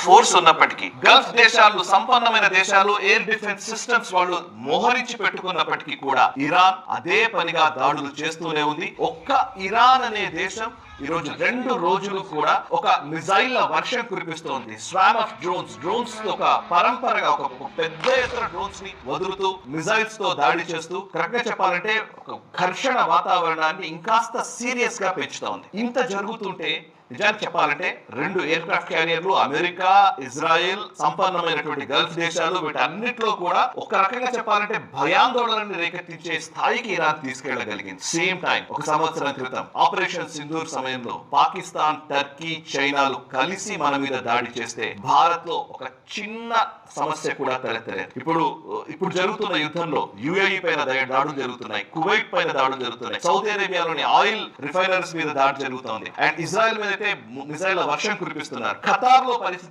Force ఉన్నప్పటికీ, Gulf దేశాలు సంపన్నమైన దేశాలు, ఎయిర్ డిఫెన్స్ సిస్టమ్స్ వాళ్ళు మోహరించి పెట్టుకున్నప్పటికీ కూడా ఇరాన్ అదే పనిగా దాడులు చేస్తూనే ఉంది. ఒక్క ఇరాన్ అనే దేశం ఈ రోజు 2 రోజులు కూడా ఒక మిసైల్ వర్షం కురిపిస్తోంది. స్వామ్ ఆఫ్ డ్రోన్స్ ఒక పరంపరగా ఒక పెద్ద ఎత్తున డ్రోన్స్ ని వదులుతూ మిసైల్స్ తో దాడి చేస్తూ, కరెక్ట్ గా చెప్పాలంటే ఒక ఘర్షణ వాతావరణాన్ని ఇంకాస్త సీరియస్ గా పెంచుతా ఉంది. ఇంత జరుగుతుంటే నిజానికి చెప్పాలంటే 2 ఎయిర్ క్రాఫ్ట్ క్యారియర్లు, అమెరికా, ఇజ్రాయెల్, సంపన్నమైనటువంటి గల్ఫ్ దేశాలు, వీటన్నిటిలో కూడా ఒక రకంగా చెప్పాలంటే భయాందోళనని రేకెత్తించే స్థాయికి ఇరాన్ తీసుకెళ్లగలిగింది. సేమ్ టైం ఒక సంవత్సరం క్రితం ఆపరేషన్ సింధూర్ సమయంలో పాకిస్తాన్, టర్కీ, చైనాలు కలిసి మన మీద దాడి చేస్తే భారత్ లో ఒక చిన్న సమస్య కూడా తలెత్తలేదు. ఇప్పుడు జరుగుతున్న యుద్ధంలో యుఏఈ పైన దాడులు జరుగుతున్నాయి, కువైట్ పైన దాడులు జరుగుతున్నాయి, సౌదీ అరేబియాలోని ఆయిల్ రిఫైనరీస్ మీద దాడి జరుగుతోంది, అండ్ ఇజ్రాయెల్ మీద మిసైల్ వర్షం కురిపిస్తున్నారు. ఖతార్ లో పరిస్థితి